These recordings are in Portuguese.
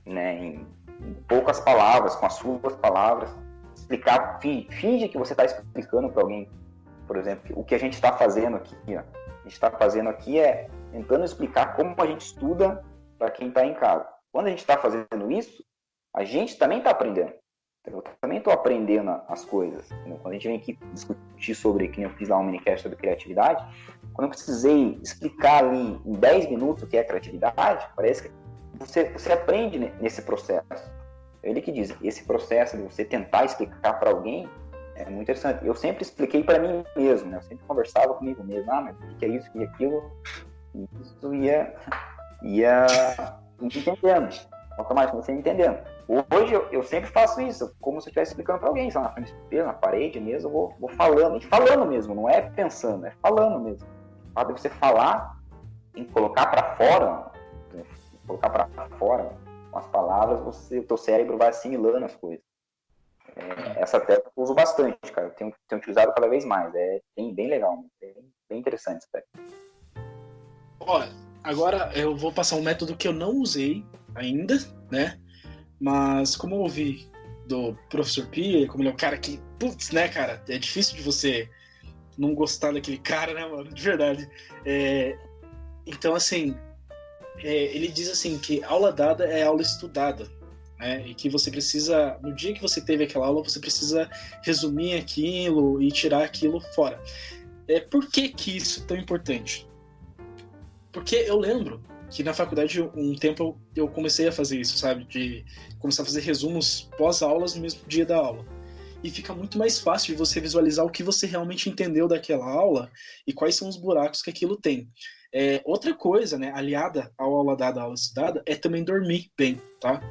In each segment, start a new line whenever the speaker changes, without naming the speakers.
né, em poucas palavras, com as suas palavras, explicar, finge que você está explicando para alguém, por exemplo, o que a gente está fazendo aqui, ó. A gente está fazendo aqui é tentando explicar como a gente estuda para quem está em casa. Quando a gente está fazendo isso, a gente também está aprendendo. Eu também estou aprendendo as coisas. Quando a gente vem aqui discutir sobre, que nem eu fiz lá um minicast sobre criatividade, quando eu precisei explicar ali em 10 minutos o que é criatividade, parece que você aprende nesse processo. Ele que diz, esse processo de você tentar explicar para alguém é muito interessante. Eu sempre expliquei para mim mesmo, né? Eu sempre conversava comigo mesmo, mas o que é isso, o que é aquilo? E isso ia entendendo, automaticamente você entendendo. Hoje eu sempre faço isso, como se eu estivesse explicando para alguém, na frente do espelho, na parede mesmo, eu vou falando, e falando mesmo, não é pensando, é falando mesmo. O fato de você falar, tem que colocar para fora, com as palavras, o teu cérebro vai assimilando as coisas. Essa técnica eu uso bastante, cara, eu tenho utilizado cada vez mais, é bem legal, bem interessante essa técnica.
Olha, agora eu vou passar um método que eu não usei ainda, né? Mas como eu ouvi do professor Pia, como ele é um cara que, putz, né, cara, é difícil de você não gostar daquele cara, né, mano, de verdade. Então, assim, ele diz assim que aula dada é aula estudada, né? E que você precisa, no dia que você teve aquela aula, você precisa resumir aquilo e tirar aquilo fora. Por que isso é tão importante? Porque eu lembro que na faculdade, um tempo, eu comecei a fazer isso, sabe? De começar a fazer resumos pós-aulas no mesmo dia da aula. E fica muito mais fácil de você visualizar o que você realmente entendeu daquela aula e quais são os buracos que aquilo tem. Outra coisa, né, aliada à aula dada, à aula estudada, é também dormir bem, tá?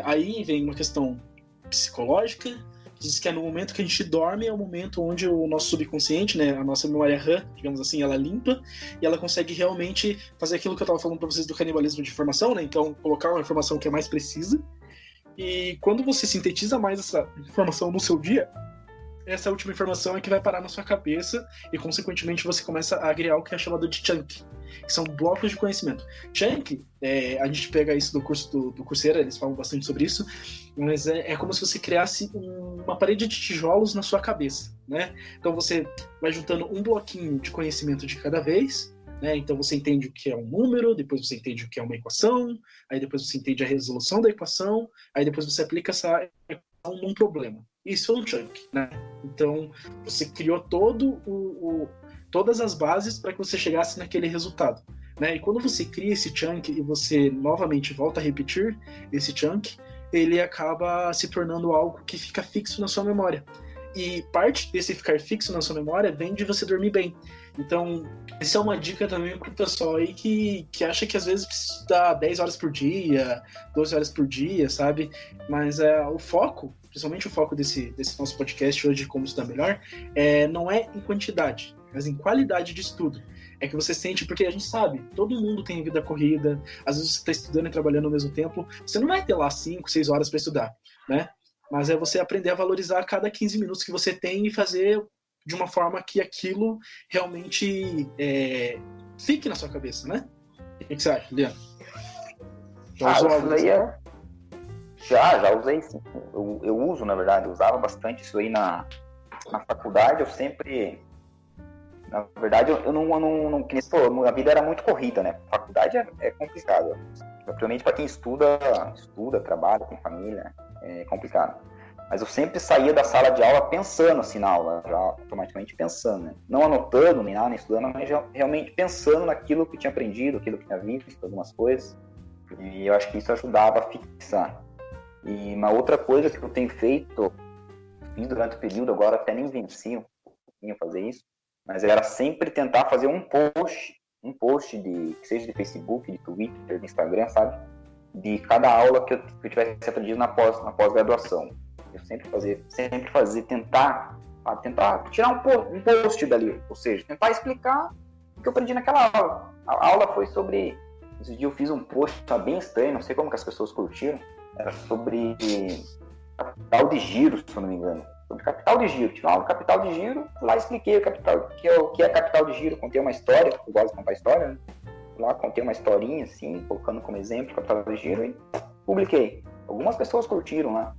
Aí vem uma questão psicológica, diz que é no momento que a gente dorme, é o momento onde o nosso subconsciente, né, a nossa memória RAM, digamos assim, ela limpa e ela consegue realmente fazer aquilo que eu estava falando para vocês do canibalismo de informação, né, então colocar uma informação que é mais precisa. E quando você sintetiza mais essa informação no seu dia, essa última informação é que vai parar na sua cabeça e, consequentemente, você começa a criar o que é chamado de chunk, que são blocos de conhecimento. Chunk, a gente pega isso do curso do Coursera, eles falam bastante sobre isso, mas é como se você criasse uma parede de tijolos na sua cabeça, né? Então você vai juntando um bloquinho de conhecimento de cada vez, né? Então você entende o que é um número, depois você entende o que é uma equação, aí depois você entende a resolução da equação, aí depois você aplica essa equação num problema. Isso é um chunk, né? Então você criou todas as bases para que você chegasse naquele resultado, né? E quando você cria esse chunk e você novamente volta a repetir esse chunk, ele acaba se tornando algo que fica fixo na sua memória. E parte desse ficar fixo na sua memória vem de você dormir bem. Então, essa é uma dica também para o pessoal aí que acha que às vezes precisa estudar 10 horas por dia, 12 horas por dia, sabe? Mas o foco, principalmente o foco desse nosso podcast hoje de como estudar melhor, não é em quantidade, mas em qualidade de estudo. É que você sente, porque a gente sabe, todo mundo tem vida corrida, às vezes você está estudando e trabalhando ao mesmo tempo, você não vai ter lá 5, 6 horas para estudar, né? Mas é você aprender a valorizar cada 15 minutos que você tem e fazer de uma forma que aquilo realmente fique na sua cabeça, né? O que você acha, Leandro?
Já usei, sim. Eu uso, na verdade, eu usava bastante isso aí na faculdade. Eu sempre, na verdade, eu não que nem você falou, a vida era muito corrida, né? A faculdade é complicado, principalmente para quem estuda, trabalha, tem família, é complicado. Mas eu sempre saía da sala de aula pensando assim na aula, já automaticamente pensando, né? Não anotando nem nada, nem estudando, mas realmente pensando naquilo que tinha aprendido, aquilo que tinha visto, algumas coisas. E eu acho que isso ajudava a fixar. E uma outra coisa que eu tenho feito, fiz durante o período, agora até nem venci um pouquinho fazer isso, mas era sempre tentar fazer um post que seja de Facebook, de Twitter, de Instagram, sabe? De cada aula que eu tivesse aprendido na pós-graduação. Eu sempre fazer, tentar tirar um post dali, ou seja, tentar explicar o que eu aprendi naquela aula. A aula foi sobre, esse dia eu fiz um post bem estranho, não sei como que as pessoas curtiram, era sobre capital de giro, se eu não me engano, sobre capital de giro, tive uma aula de capital de giro, lá expliquei o que é capital de giro, contei uma história, eu gosto de contar história, né? Lá contei uma historinha, assim, colocando como exemplo capital de giro, e publiquei. Algumas pessoas curtiram, né?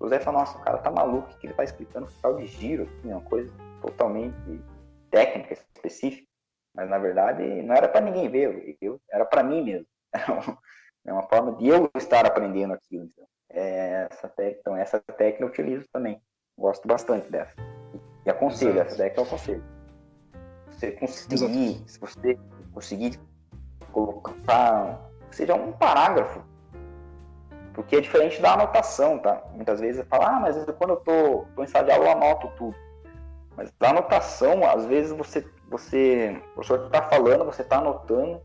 O Zé falou, nossa, o cara tá maluco, que ele tá explicando tal de giro, assim, uma coisa totalmente técnica, específica. Mas, na verdade, não era para ninguém ver, era para mim mesmo. É uma forma de eu estar aprendendo aquilo. Então, essa técnica eu utilizo também. Gosto bastante dessa. E aconselho, essa técnica eu aconselho. Se você conseguir colocar, seja um parágrafo, porque é diferente da anotação, tá? Muitas vezes você fala, mas quando eu tô em sala de aula eu anoto tudo. Mas a anotação, às vezes o professor está falando, você está anotando,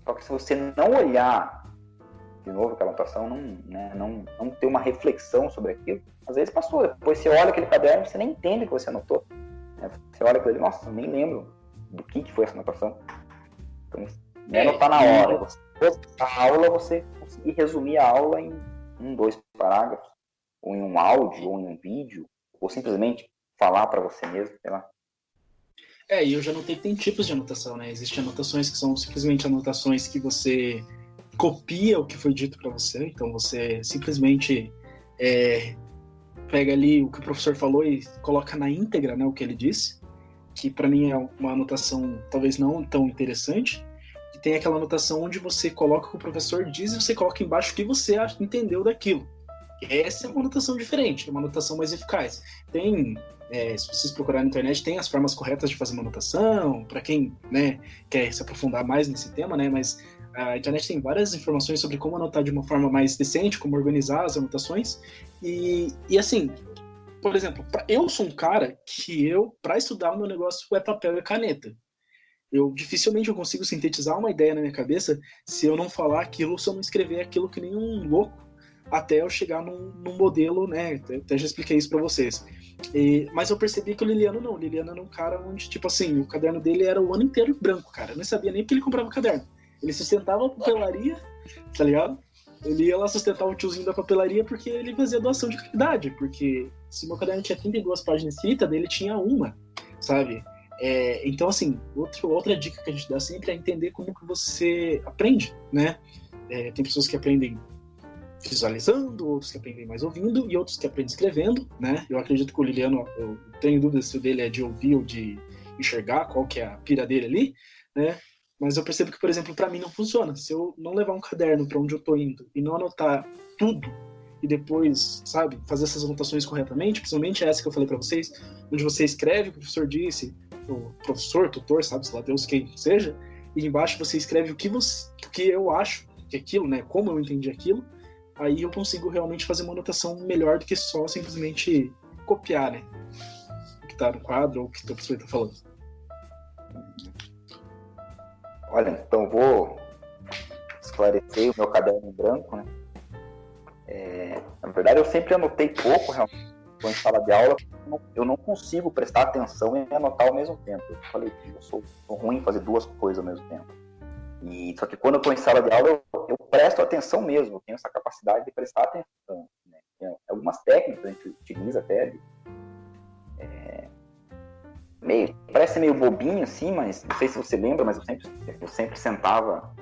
só que se você não olhar de novo aquela anotação, não ter uma reflexão sobre aquilo, às vezes passou. Depois você olha aquele caderno, você nem entende o que você anotou. Né? Você olha aquilo, nossa, nem lembro do que foi essa anotação. Então, anotar na hora. A aula, você conseguir resumir a aula em 2 parágrafos, ou em um áudio, ou em um vídeo, ou simplesmente falar para você mesmo, sei lá.
E eu já notei que tem tipos de anotação, né? Existem anotações que são simplesmente anotações que você copia o que foi dito para você, então você simplesmente pega ali o que o professor falou e coloca na íntegra, né, o que ele disse, que para mim é uma anotação talvez não tão interessante. E tem aquela anotação onde você coloca o que o professor diz e você coloca embaixo o que você entendeu daquilo. Essa é uma anotação diferente, é uma anotação mais eficaz. Tem, se vocês procurarem na internet, tem as formas corretas de fazer uma anotação, para quem, né, quer se aprofundar mais nesse tema, né, mas a internet tem várias informações sobre como anotar de uma forma mais decente, como organizar as anotações. E assim, por exemplo, eu sou um cara que para estudar, o meu negócio é papel e caneta. Dificilmente eu consigo sintetizar uma ideia na minha cabeça se eu não falar aquilo, se eu não escrever aquilo que nem um louco, até eu chegar num modelo, né? Até já expliquei isso para vocês. Mas eu percebi que o Liliano não. O Liliano era um cara onde, tipo assim, o caderno dele era o ano inteiro branco, cara. Eu não sabia nem porque ele comprava caderno. Ele sustentava a papelaria, tá ligado? Ele ia lá sustentar o tiozinho da papelaria porque ele fazia doação de caridade. Porque se meu caderno tinha 32 páginas escritas, dele tinha uma, sabe? Então, assim, outra dica que a gente dá sempre é entender como que você aprende, né? Tem pessoas que aprendem visualizando, outros que aprendem mais ouvindo e outros que aprendem escrevendo, né? Eu acredito que o Liliano, eu tenho dúvida se o dele é de ouvir ou de enxergar, qual que é a pira dele ali, né? Mas eu percebo que, por exemplo, para mim não funciona. Se eu não levar um caderno para onde eu tô indo e não anotar tudo e depois, sabe, fazer essas anotações corretamente, principalmente essa que eu falei para vocês, onde você escreve o que o professor disse, o professor, tutor, sabe, sei lá, Deus quem seja, e embaixo você escreve o que eu acho que é aquilo, né, como eu entendi aquilo, aí eu consigo realmente fazer uma anotação melhor do que só simplesmente copiar, né, o que tá no quadro ou o que o professor tá falando.
Olha, então vou esclarecer o meu caderno em branco, né? Na verdade, eu sempre anotei pouco, realmente, quando em sala de aula, eu não consigo prestar atenção e anotar ao mesmo tempo. Eu falei que eu sou ruim em fazer 2 coisas ao mesmo tempo. Só que quando eu estou em sala de aula, eu presto atenção mesmo, eu tenho essa capacidade de prestar atenção. Né? Tem algumas técnicas que a gente utiliza até, parece meio bobinho assim, mas não sei se você lembra, mas eu sempre sentava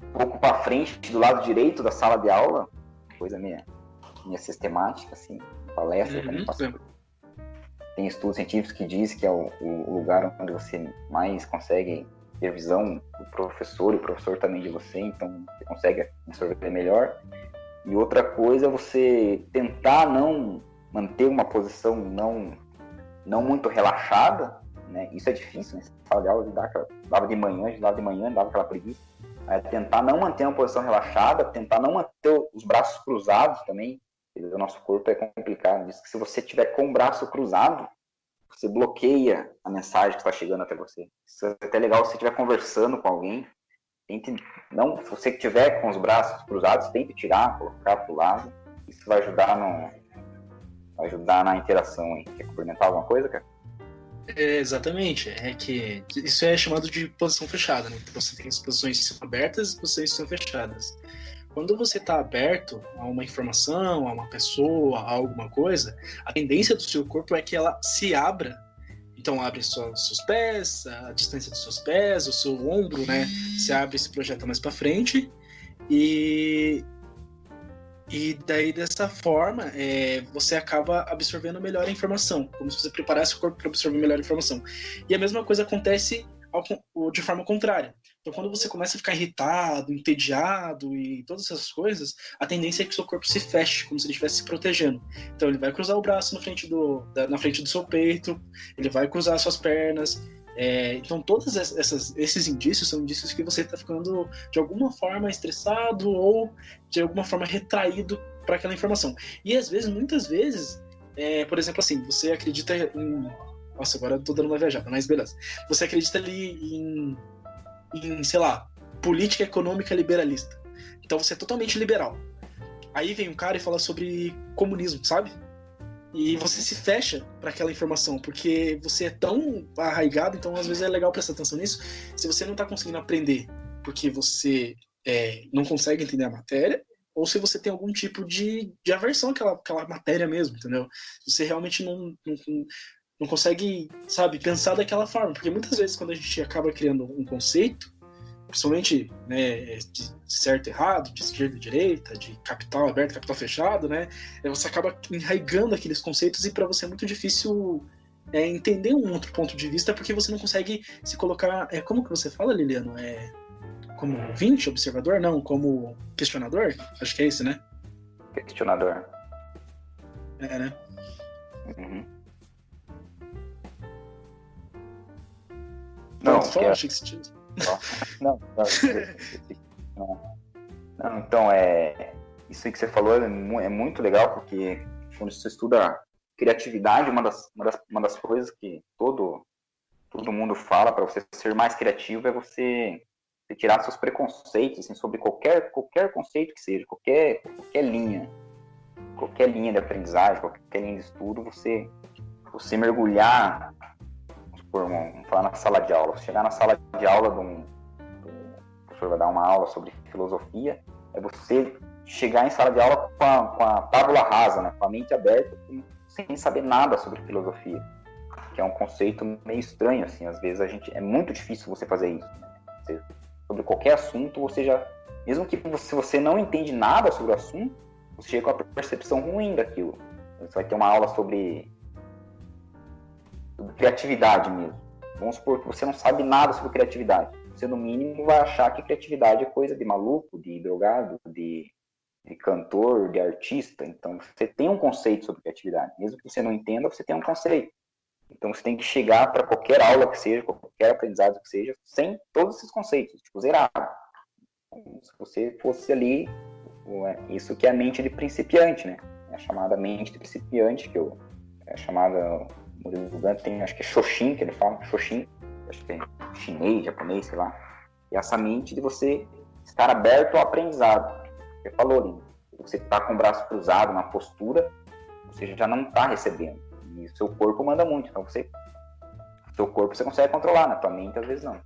um pouco para frente, do lado direito da sala de aula, coisa minha sistemática, assim, palestra, também faço. Tem estudos científicos que dizem que é o lugar onde você mais consegue ter visão do professor, e o professor também de você, então você consegue absorver melhor. E outra coisa é você tentar não manter uma posição não muito relaxada, né? Isso é difícil, né? Sala de aula dava de manhã, dava aquela preguiça. Tentar não manter uma posição relaxada, tentar não manter os braços cruzados também. O nosso corpo é complicado. Diz que se você tiver com o braço cruzado, você bloqueia a mensagem que está chegando até você. Isso é até legal se você estiver conversando com alguém. Se você estiver com os braços cruzados, tente tirar, colocar para o lado. Isso vai ajudar na interação aí. Quer complementar alguma coisa, cara?
Exatamente, é que isso é chamado de posição fechada, né? Você tem as posições abertas e posições são fechadas. Quando você está aberto a uma informação, a uma pessoa, a alguma coisa, a tendência do seu corpo é que ela se abra. Então abre seus pés, a distância dos seus pés, o seu ombro, né? Se abre e se projeta mais para frente. E E daí, dessa forma, você acaba absorvendo melhor a informação, como se você preparasse o corpo para absorver melhor a informação. E a mesma coisa acontece de forma contrária. Então, quando você começa a ficar irritado, entediado e todas essas coisas, a tendência é que o seu corpo se feche, como se ele estivesse se protegendo. Então, ele vai cruzar o braço na frente do seu peito, ele vai cruzar as suas pernas. Então, todos esses indícios são indícios que você está ficando, de alguma forma, estressado ou, de alguma forma, retraído para aquela informação. E, às vezes, muitas vezes, por exemplo, assim, você acredita em... Nossa, agora eu tô dando uma viajada, mas beleza. Você acredita ali em, sei lá, política econômica liberalista. Então, você é totalmente liberal. Aí vem um cara e fala sobre comunismo, sabe? E você se fecha para aquela informação, porque você é tão arraigado, então às vezes é legal prestar atenção nisso. Se você não está conseguindo aprender porque você não consegue entender a matéria, ou se você tem algum tipo de aversão àquela matéria mesmo, entendeu? Você realmente não consegue, sabe, pensar daquela forma. Porque muitas vezes quando a gente acaba criando um conceito, principalmente, né, de certo e errado, de esquerda e direita, de capital aberto, capital fechado, né, você acaba enraigando aqueles conceitos e para você é muito difícil entender um outro ponto de vista porque você não consegue se colocar, como que você fala, Liliano? Como ouvinte, observador? Não, como questionador? Acho que é isso, né?
Questionador.
Né?
Uhum.
Não, tu fala, achei que você tinha...
Não, então isso aí que você falou é muito legal, porque quando você estuda criatividade, uma das coisas que todo mundo fala para você ser mais criativo é você tirar seus preconceitos assim, sobre qualquer conceito que seja, qualquer linha de aprendizagem, qualquer linha de estudo, você mergulhar. Vamos falar na sala de aula. Você chegar na sala de aula o professor vai dar uma aula sobre filosofia, é você chegar em sala de aula com a tábula rasa, né, com a mente aberta, sem saber nada sobre filosofia, que é um conceito meio estranho, assim, às vezes é muito difícil você fazer isso, né? Sobre qualquer assunto, mesmo que você não entende nada sobre o assunto, você chega com a percepção ruim daquilo. Você vai ter uma aula sobre criatividade mesmo. Vamos supor que você não sabe nada sobre criatividade. Você, no mínimo, vai achar que criatividade é coisa de maluco, de drogado, de cantor, de artista. Então, você tem um conceito sobre criatividade. Mesmo que você não entenda, você tem um conceito. Então, você tem que chegar para qualquer aula que seja, qualquer aprendizado que seja, sem todos esses conceitos, tipo, zerado. Como se você fosse ali, isso que é a mente de principiante, né? É a chamada mente de principiante, é a chamada... Murilo Gant tem, acho que é Shoshin, que ele fala, Shoshin, acho que é chinês, japonês, sei lá. E essa mente de você estar aberto ao aprendizado. Você falou ali, você está com o braço cruzado na postura, você já não está recebendo. E o seu corpo manda muito. Então, seu corpo você consegue controlar, né? Tua mente, às vezes, não.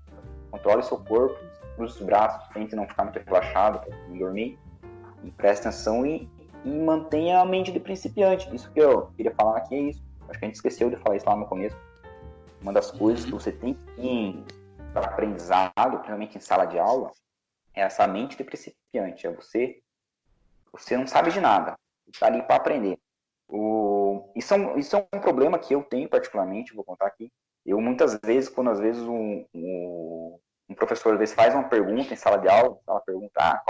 Controle o seu corpo, cruze os braços, tente não ficar muito relaxado, para não dormir. E preste atenção e mantenha a mente de principiante. Isso que eu queria falar aqui é isso. Acho que a gente esqueceu de falar isso lá no começo. Uma das coisas que você tem que ir para aprendizado, principalmente em sala de aula, é essa mente de principiante. É você não sabe de nada. Está ali para aprender. Isso é um problema que eu tenho particularmente, vou contar aqui. Eu muitas vezes, quando às vezes um professor às vezes faz uma pergunta em sala de aula, ela pergunta,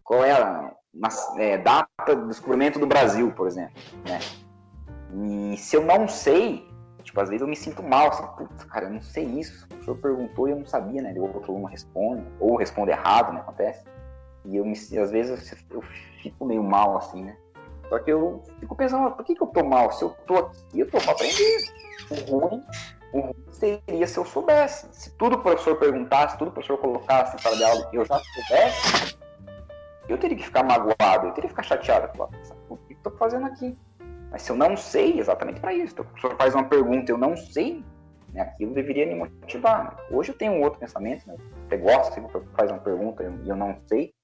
qual é a data do descobrimento do Brasil, por exemplo, né? E se eu não sei, tipo, às vezes eu me sinto mal, assim, putz, cara, eu não sei isso. O professor perguntou e eu não sabia, né? O outro aluno responde, ou responde errado, né? Acontece. E às vezes eu fico meio mal, assim, né? Só que eu fico pensando, por que eu tô mal? Se eu tô aqui, eu tô pra aprender. O ruim seria se eu soubesse. Se tudo o professor perguntasse, tudo o professor colocasse em sala de aula e eu já soubesse, eu teria que ficar magoado, eu teria que ficar chateado. O que eu tô fazendo aqui? Mas se eu não sei, exatamente para isso. O professor faz uma pergunta e eu não sei, né, aquilo deveria me motivar. Né? Hoje eu tenho um outro pensamento, né? Eu gosto, se o professor faz uma pergunta e eu não sei,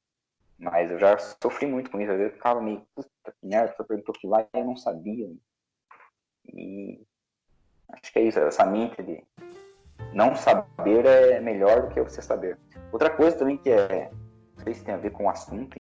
mas eu já sofri muito com isso. Às vezes eu ficava meio, puta que merda, o professor perguntou aquilo lá e eu não sabia. E acho que é isso, essa mente de não saber é melhor do que você saber. Outra coisa também que não sei se tem a ver com o assunto